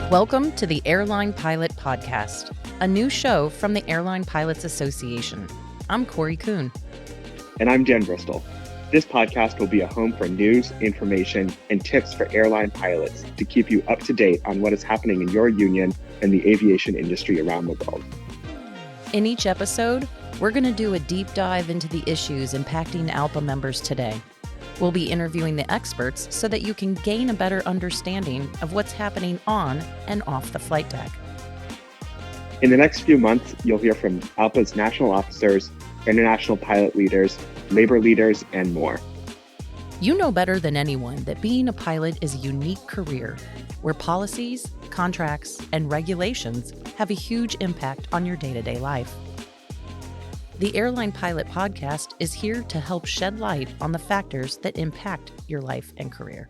Welcome to the Airline Pilot Podcast, a new show from the Airline Pilots Association. I'm Corey Kuhn. And I'm Jen Bristol. This podcast will be a home for news, information, and tips for airline pilots to keep you up to date on what is happening in your union and the aviation industry around the world. In each episode, we're going to do a deep dive into the issues impacting ALPA members today. We'll be interviewing the experts so that you can gain a better understanding of what's happening on and off the flight deck. In the next few months, you'll hear from ALPA's national officers, international pilot leaders, labor leaders, and more. You know better than anyone that being a pilot is a unique career where policies, contracts, and regulations have a huge impact on your day-to-day life. The Airline Pilot Podcast is here to help shed light on the factors that impact your life and career.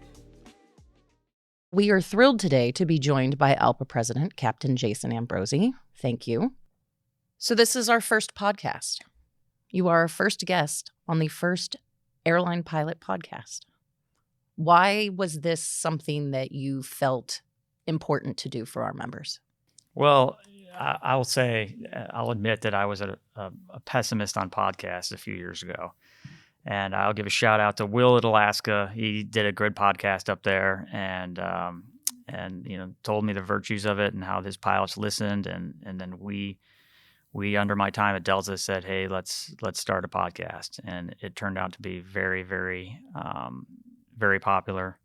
We are thrilled today to be joined by ALPA President, Captain Jason Ambrosi. Thank you. So this is our first podcast. You are our first guest on the first Airline Pilot Podcast. Why was this something that you felt important to do for our members? Well, I'll admit that I was a pessimist on podcasts a few years ago. And I'll give a shout out to Will at Alaska. He did a good podcast up there and told me the virtues of it and how his pilots listened. And then we under my time at Delta said, hey, let's start a podcast. And it turned out to be very, very, very popular.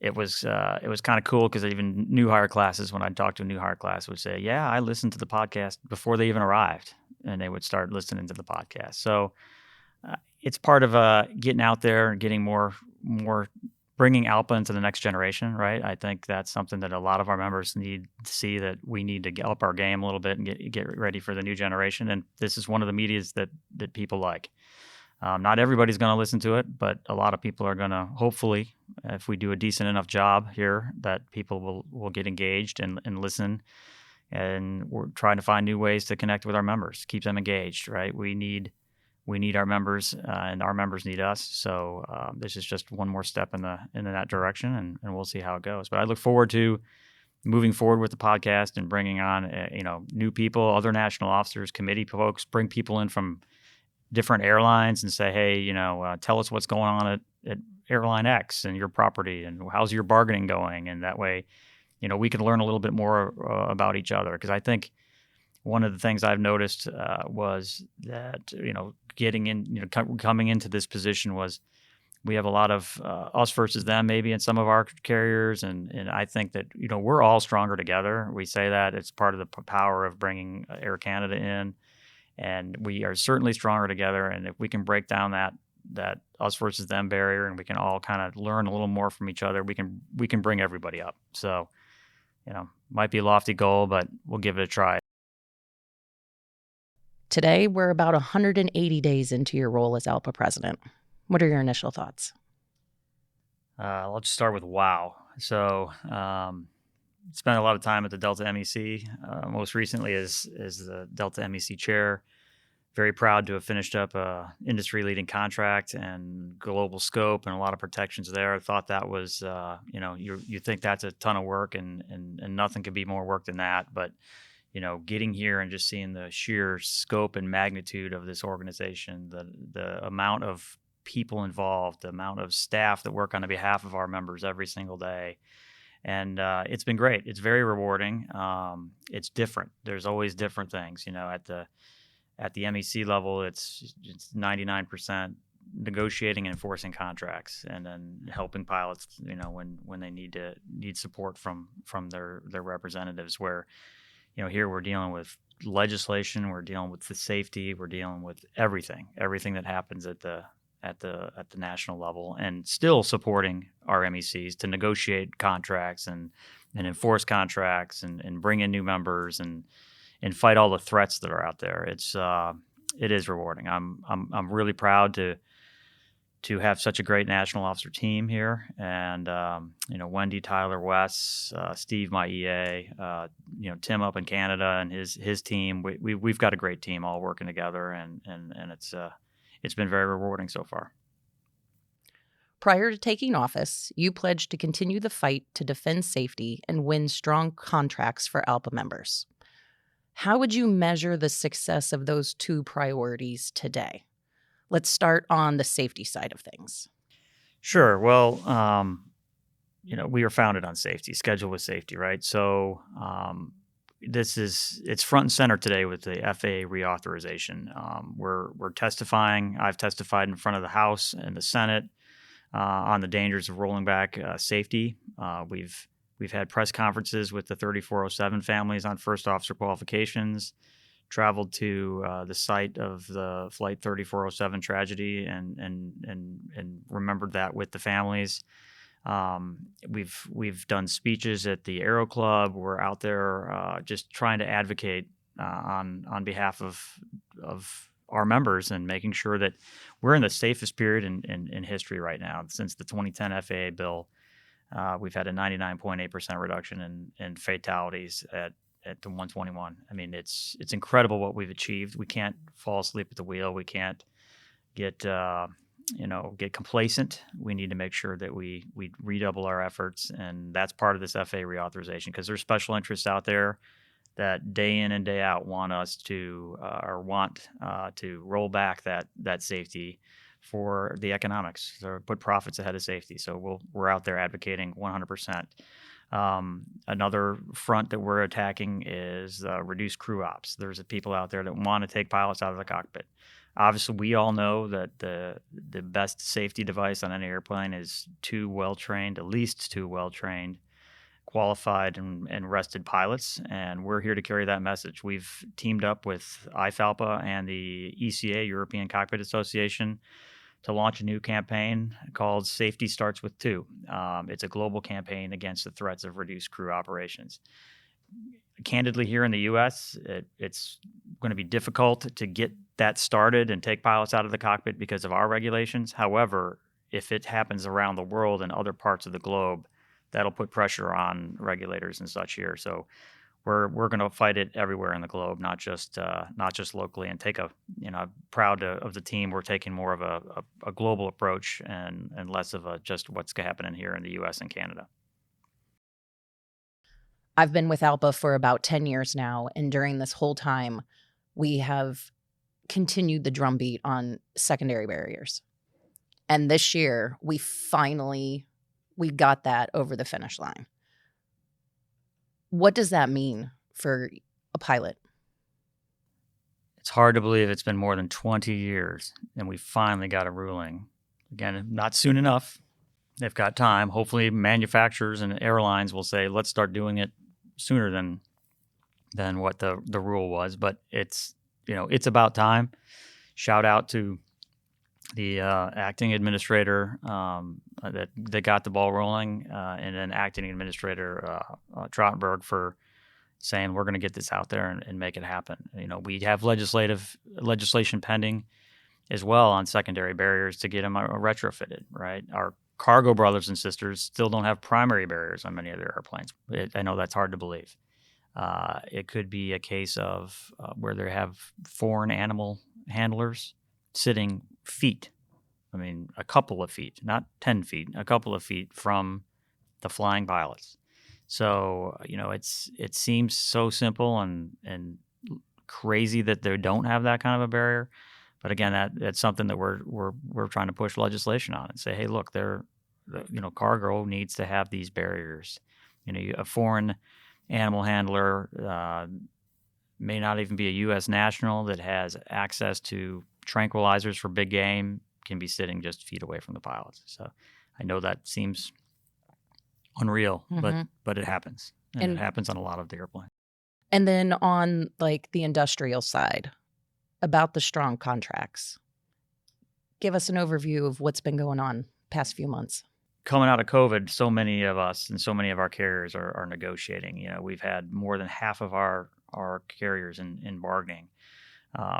It was kind of cool because even new hire classes, when I'd talk to a new hire class, would say, yeah, I listened to the podcast before they even arrived, and they would start listening to the podcast. So it's part of getting out there and getting more bringing ALPA into the next generation, right? I think that's something that a lot of our members need to see, that we need to up our game a little bit and get ready for the new generation. And this is one of the medias that people like. Not everybody's going to listen to it, but a lot of people are going to, hopefully, if we do a decent enough job here, that people will get engaged and listen. And we're trying to find new ways to connect with our members, keep them engaged, right? We need our members, and our members need us. So this is just one more step in that direction, and we'll see how it goes. But I look forward to moving forward with the podcast and bringing on new people, other national officers, committee folks, bring people in from different airlines and say, hey, tell us what's going on at Airline X and your property, and how's your bargaining going? And that way, we can learn a little bit more about each other. Because I think one of the things I've noticed was that, getting in, coming into this position was we have a lot of us versus them maybe in some of our carriers. And I think that, we're all stronger together. We say that it's part of the power of bringing Air Canada in. And we are certainly stronger together. And if we can break down that us versus them barrier, and we can all kind of learn a little more from each other, we can bring everybody up. So, might be a lofty goal, but we'll give it a try. Today, we're about 180 days into your role as ALPA president. What are your initial thoughts? I'll just start with wow. So, spent a lot of time at the Delta MEC, most recently as the Delta MEC chair. Very proud to have finished up a industry-leading contract and global scope and a lot of protections there. I thought that was, you think that's a ton of work, and nothing could be more work than that. But, getting here and just seeing the sheer scope and magnitude of this organization, the amount of people involved, the amount of staff that work on behalf of our members every single day. And it's been great. It's very rewarding. It's different. There's always different things. At the MEC level, it's 99% negotiating and enforcing contracts, and then helping pilots, when they need support from their representatives. Where, here we're dealing with legislation, we're dealing with the safety, we're dealing with everything that happens at the national level, and still supporting our MECs to negotiate contracts and enforce contracts and bring in new members and fight all the threats that are out there. It is rewarding. I'm really proud to have such a great national officer team here, and Wendy, Tyler, Wes, Steve, my EA, Tim up in Canada and his team. We've got a great team all working together, and it's been very rewarding so far. Prior to taking office, you pledged to continue the fight to defend safety and win strong contracts for ALPA members. How would you measure the success of those two priorities today? Let's start on the safety side of things. Sure. Well, we were founded on safety, scheduled with safety, right? So it's front and center today with the FAA reauthorization. We're testifying. I've testified in front of the House and the Senate on the dangers of rolling back safety. We've had press conferences with the 3407 families on first officer qualifications. Traveled to the site of the Flight 3407 tragedy and remembered that with the families. We've done speeches at the Aero Club. We're out there just trying to advocate on behalf of our members and making sure that we're in the safest period in history right now. Since the 2010 FAA bill, we've had a 99.8% reduction in fatalities at the 121. I mean, it's incredible what we've achieved. We can't fall asleep at the wheel. We can't get complacent. We need to make sure that we redouble our efforts, and that's part of this FAA reauthorization, because there's special interests out there that day in and day out want to roll back that safety for the economics, or put profits ahead of safety. So we're out there advocating 100%. Another front that we're attacking is reduced crew ops. There's people out there that want to take pilots out of the cockpit. Obviously, we all know that the best safety device on any airplane is at least two well-trained, qualified, and rested pilots, and we're here to carry that message. We've teamed up with ALPA and the ECA, European Cockpit Association, to launch a new campaign called Safety Starts with Two. It's a global campaign against the threats of reduced crew operations. Candidly, here in the U.S., it's going to be difficult to get that started and take pilots out of the cockpit because of our regulations. However, if it happens around the world and other parts of the globe, that'll put pressure on regulators and such here. So we're going to fight it everywhere in the globe, not just locally. And proud of the team. We're taking more of a global approach and less of just what's happening here in the U.S. and Canada. I've been with ALPA for about 10 years now, and during this whole time, we have continued the drumbeat on secondary barriers. And this year, we got that over the finish line. What does that mean for a pilot? It's hard to believe it's been more than 20 years, and we finally got a ruling. Again, not soon enough. They've got time. Hopefully, manufacturers and airlines will say, let's start doing it sooner than what the rule was. But it's about time. Shout out to the acting administrator that got the ball rolling, and then acting administrator Trottenberg for saying we're going to get this out there and make it happen. We have legislation pending as well on secondary barriers to get them retrofitted. Right, our cargo brothers and sisters still don't have primary barriers on many of their airplanes. I know that's hard to believe. It could be a case of where they have foreign animal handlers sitting feet. I mean, a couple of feet, not 10 feet, a couple of feet from the flying pilots. So, it seems so simple and crazy that they don't have that kind of a barrier. But again, that's something that we're trying to push legislation on and say, hey, look, cargo needs to have these barriers. A foreign animal handler may not even be a U.S. national that has access to tranquilizers for big game, can be sitting just feet away from the pilots. So I know that seems unreal, but it happens. And it happens on a lot of the airplanes. And then on the industrial side, about the strong contracts, give us an overview of what's been going on past few months. Coming out of COVID, so many of us and so many of our carriers are negotiating. We've had more than half of our carriers in bargaining.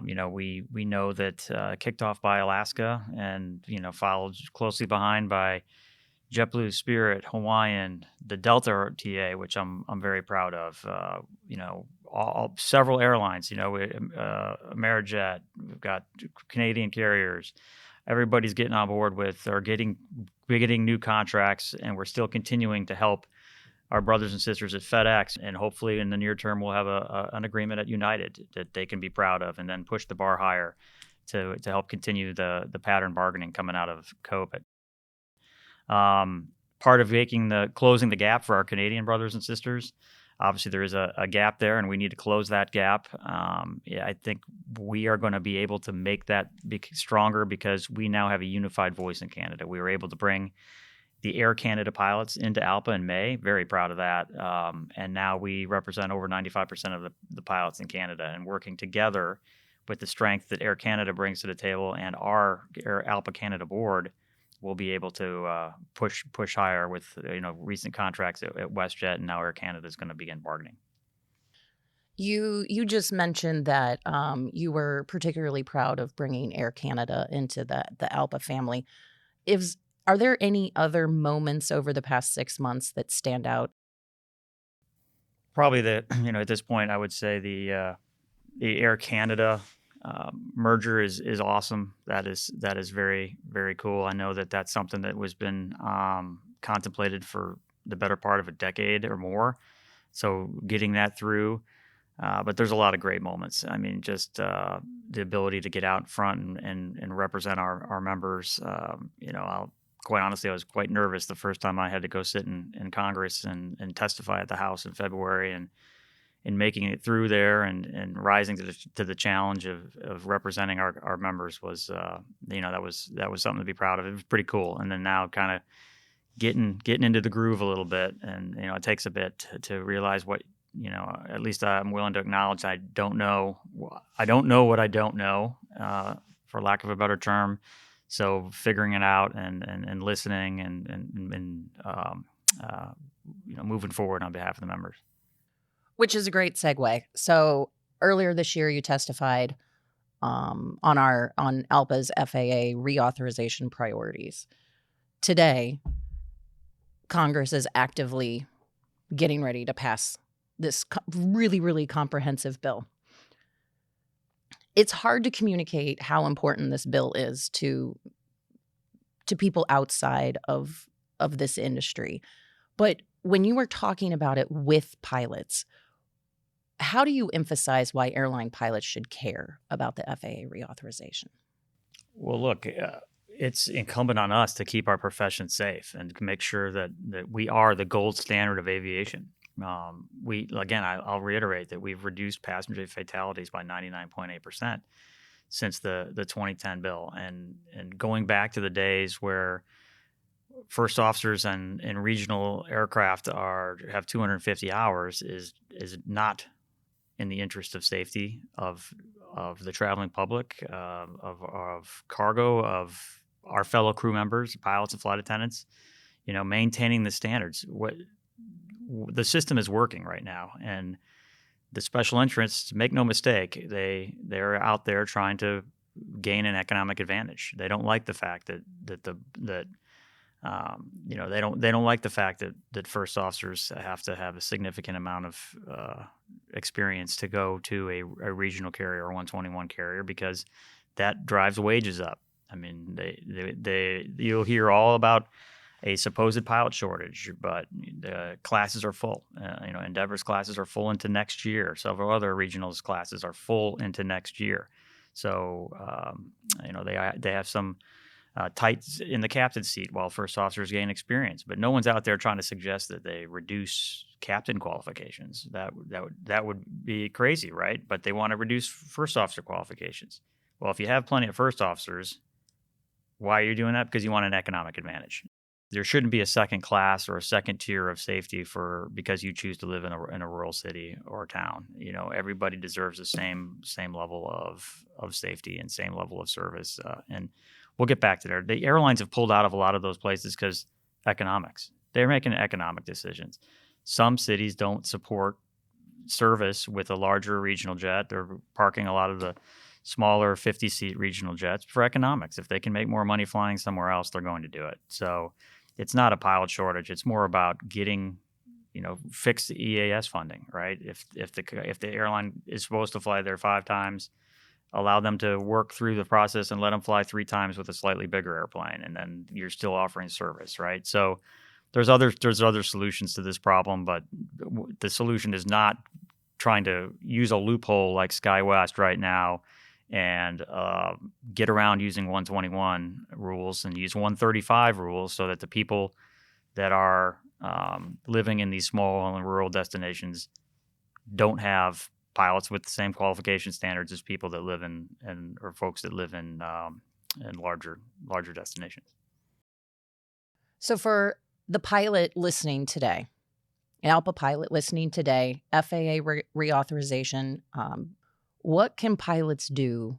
We know that kicked off by Alaska and followed closely behind by JetBlue, Spirit, Hawaiian, the Delta TA, which I'm very proud of. Several airlines. Amerijet. We've got Canadian carriers. everybody's getting on board with or getting new contracts, and we're still continuing to help our brothers and sisters at FedEx, and hopefully in the near term we'll have an agreement at United that they can be proud of, and then push the bar higher to help continue the pattern bargaining coming out of COVID. Part of closing the gap for our Canadian brothers and sisters, obviously there is a gap there, and we need to close that gap. I think we are going to be able to make that stronger because we now have a unified voice in Canada. We were able to bring the Air Canada pilots into ALPA in May. Very proud of that. And now we represent over 95% of the pilots in Canada, and working together with the strength that Air Canada brings to the table and our ALPA Canada board, we'll be able to push higher with recent contracts at WestJet, and now Air Canada is going to begin bargaining. You just mentioned that you were particularly proud of bringing Air Canada into the ALPA family. Are there any other moments over the past 6 months that stand out? Probably at this point, I would say the Air Canada merger is awesome. That is very, very cool. I know that's something that was been contemplated for the better part of a decade or more. So getting that through, but there's a lot of great moments. I mean, just the ability to get out in front and represent our members. Quite honestly, I was quite nervous the first time I had to go sit in Congress and testify at the House in February, and in making it through there and rising to the challenge of representing our members was that was something to be proud of. It was pretty cool. And then now kind of getting into the groove a little bit, and it takes a bit to realize what at least I'm willing to acknowledge I don't know what I don't know, for lack of a better term. So figuring it out and listening and moving forward on behalf of the members. Which is a great segue. So earlier this year, you testified on ALPA's FAA reauthorization priorities. Today, Congress is actively getting ready to pass this really, really comprehensive bill. It's hard to communicate how important this bill is to people outside of this industry. But when you were talking about it with pilots, how do you emphasize why airline pilots should care about the FAA reauthorization? Well, look, it's incumbent on us to keep our profession safe and to make sure that we are the gold standard of aviation. I'll reiterate that we've reduced passenger fatalities by 99.8% since the 2010 bill, and going back to the days where first officers and regional aircraft have 250 hours is not in the interest of safety of the traveling public, of cargo, of our fellow crew members, pilots and flight attendants. Maintaining the standards. The system is working right now, and the special interests, make no mistake, they're out there trying to gain an economic advantage. They don't like the fact that they don't like the fact that first officers have to have a significant amount of experience to go to a regional carrier or 121 carrier, because that drives wages up. I mean, you'll hear all about a supposed pilot shortage, but the classes are full. Endeavor's classes are full into next year. Several other regionals classes are full into next year. So, they have some tights in the captain's seat while first officers gain experience. But no one's out there trying to suggest that they reduce captain qualifications. That would be crazy, right? But they want to reduce first officer qualifications. Well, if you have plenty of first officers, why are you doing that? Because you want an economic advantage. There shouldn't be a second class or a second tier of safety because you choose to live in a rural city or town. Everybody deserves the same level of safety and same level of service. And we'll get back to there. The airlines have pulled out of a lot of those places because economics. They're making economic decisions. Some cities don't support service with a larger regional jet. They're parking a lot of the smaller 50-seat regional jets for economics. If they can make more money flying somewhere else, they're going to do it. So it's not a pilot shortage. It's more about getting, fix the EAS funding, right? If the airline is supposed to fly there 5 times allow them to work through the process and let them fly 3 times with a slightly bigger airplane, and then you're still offering service, right? So there's other solutions to this problem, but the solution is not trying to use a loophole like SkyWest right now and get around using 121 rules and use 135 rules so that the people that are living in these small and rural destinations don't have pilots with the same qualification standards as people that live in or folks that live in larger destinations. So for the pilot listening today, an ALPA pilot listening today, FAA reauthorization, what can pilots do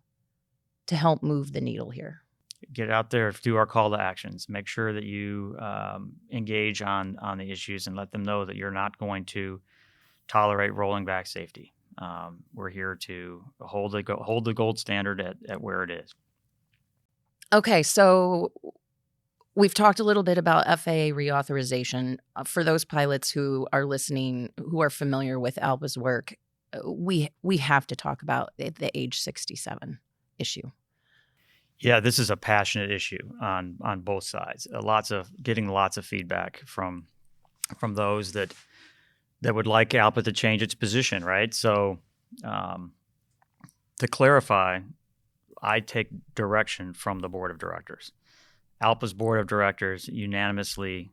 to help move the needle here? Get out there, do our call to actions. Make sure that you engage on the issues and let them know that you're not going to tolerate rolling back safety. We're here to hold the gold standard at where it is. Okay, so we've talked a little bit about FAA reauthorization. For those pilots who are listening, who are familiar with ALPA's work, we have to talk about the age 67 issue. Yeah, this is a passionate issue on both sides. Getting lots of feedback from those that would like ALPA to change its position, right? So to clarify, I take direction from the board of directors. ALPA's board of directors unanimously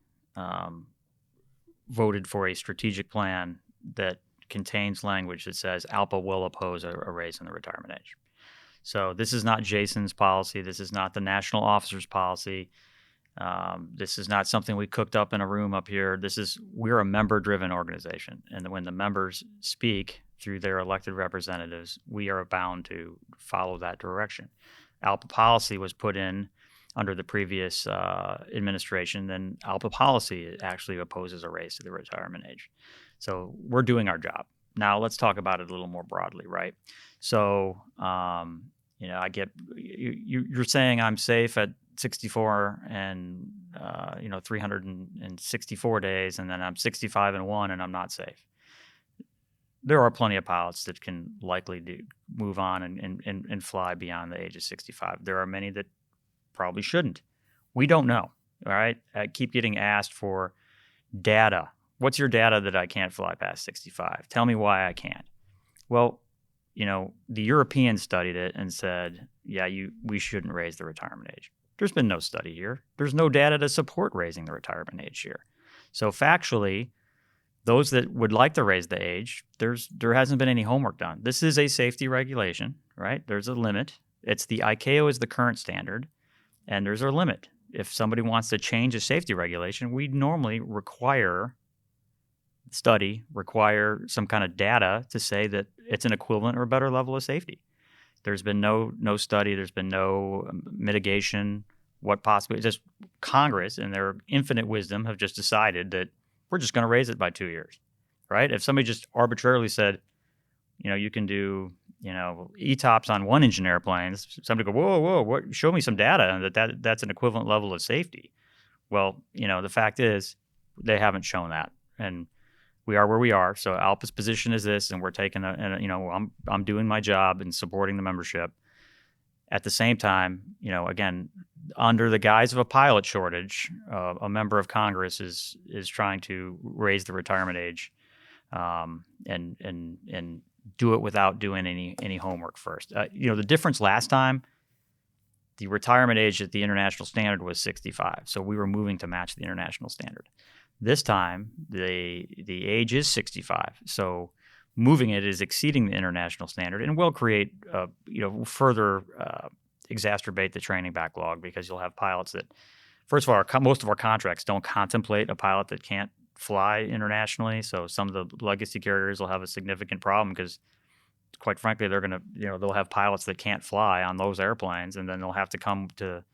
voted for a strategic plan that contains language that says ALPA will oppose a raise in the retirement age. So this is not Jason's policy. This is not the national officer's policy. This is not something we cooked up in a room up here. We're a member-driven organization. And when the members speak through their elected representatives, we are bound to follow that direction. ALPA policy was put in under the previous administration, then ALPA policy actually opposes a raise to the retirement age. So we're doing our job. Now let's talk about it a little more broadly, right? So, I get you're saying I'm safe at 64 and 364 days, and then I'm 65 and 1, and I'm not safe. There are plenty of pilots that can likely move on and fly beyond the age of 65. There are many that probably shouldn't. We don't know. All right. I keep getting asked for data. What's your data that I can't fly past 65? Tell me why I can't. Well, the Europeans studied it and said, we shouldn't raise the retirement age. There's been no study here. There's no data to support raising the retirement age here. So factually, those that would like to raise the age, there hasn't been any homework done. This is a safety regulation, right? There's a limit. It's the ICAO is the current standard, and there's a limit. If somebody wants to change a safety regulation, we normally require some kind of data to say that it's an equivalent or better level of safety. There's been no study. There's been no mitigation. Just Congress in their infinite wisdom have just decided that we're just going to raise it by 2 years, right? If somebody just arbitrarily said, you can do, ETOPS on 1-engine airplanes, somebody go, whoa, what? Show me some data that's an equivalent level of safety. Well, the fact is they haven't shown that, and we are where we are. So ALPA's position is this, and we're taking I'm doing my job in supporting the membership. At the same time, again, under the guise of a pilot shortage, a member of Congress is trying to raise the retirement age, and do it without doing any homework first. The difference last time, the retirement age at the international standard was 65, so we were moving to match the international standard. This time, the age is 65, so moving it is exceeding the international standard and will create, further exacerbate the training backlog, because you'll have pilots that, first of all, most of our contracts don't contemplate a pilot that can't fly internationally. So some of the legacy carriers will have a significant problem because, quite frankly, they're going to, they'll have pilots that can't fly on those airplanes, and then they'll have to come to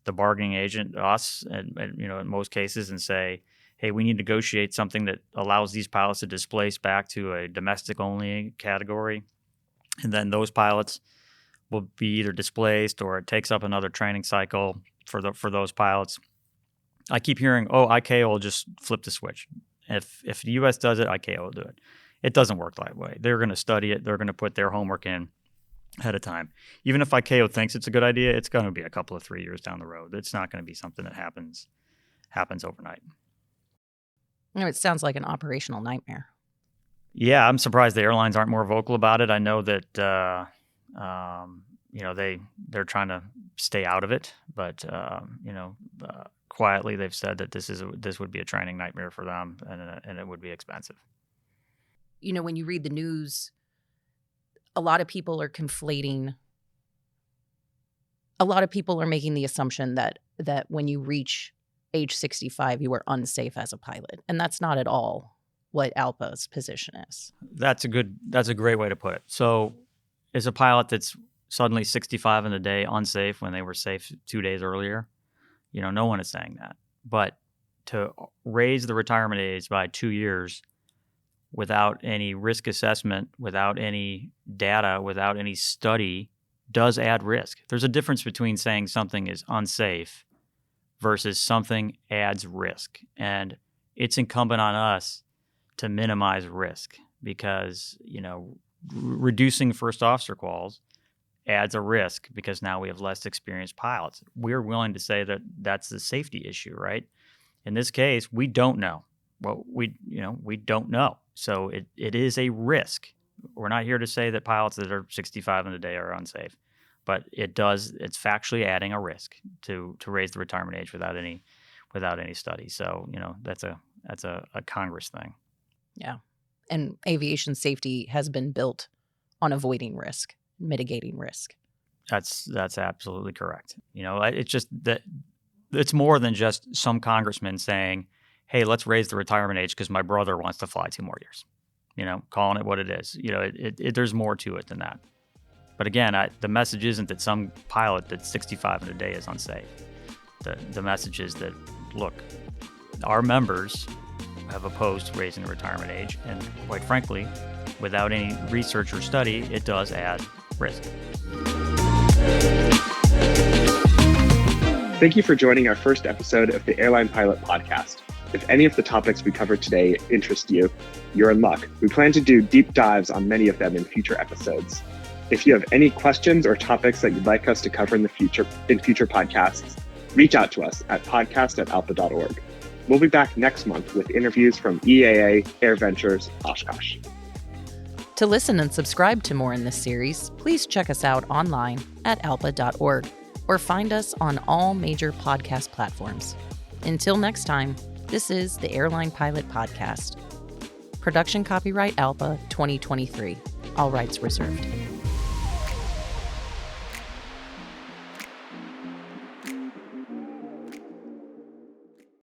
the bargaining agent, us, and in most cases, and say, hey, we need to negotiate something that allows these pilots to displace back to a domestic-only category. And then those pilots will be either displaced, or it takes up another training cycle for those pilots. I keep hearing, ICAO will just flip the switch. If the U.S. does it, ICAO will do it. It doesn't work that way. They're going to study it. They're going to put their homework in. ahead of time. Even if ICAO thinks it's a good idea, it's going to be a couple of 3 years down the road. It's not going to be something that happens overnight. It sounds like an operational nightmare. Yeah, I'm surprised the airlines aren't more vocal about it. I know that they're trying to stay out of it, but quietly they've said that this would be a training nightmare for them, and it would be expensive. When you read the news, a lot of people are conflating. A lot of people are making the assumption that when you reach age 65, you are unsafe as a pilot, and that's not at all what ALPA's position is. That's a great way to put it. So is a pilot that's suddenly 65 in a day unsafe when they were safe 2 days earlier? No one is saying that. But to raise the retirement age by 2 years without any risk assessment, without any data, without any study, does add risk. There's a difference between saying something is unsafe versus something adds risk. And it's incumbent on us to minimize risk because, reducing first officer quals adds a risk because now we have less experienced pilots. We're willing to say that that's the safety issue, right? In this case, we don't know. Well, we don't know. So it is a risk. We're not here to say that pilots that are 65 in a day are unsafe, but it's factually adding a risk to raise the retirement age without any study. So, that's a Congress thing. Yeah. And aviation safety has been built on avoiding risk, mitigating risk. That's absolutely correct. It's just that it's more than just some congressman saying, hey, let's raise the retirement age because my brother wants to fly 2 more years. Calling it what it is. There's more to it than that. But again, the message isn't that some pilot that's 65 in a day is unsafe. The message is that, look, our members have opposed raising the retirement age, and quite frankly, without any research or study, it does add risk. Thank you for joining our first episode of the Airline Pilot Podcast. If any of the topics we covered today interest you, you're in luck. We plan to do deep dives on many of them in future episodes. If you have any questions or topics that you'd like us to cover in future podcasts, reach out to us at podcast@alpa.org. We'll be back next month with interviews from EAA, Air Ventures, Oshkosh. To listen and subscribe to more in this series, please check us out online at alpa.org or find us on all major podcast platforms. Until next time, this is the Airline Pilot Podcast. Production copyright ALPA 2023. All rights reserved.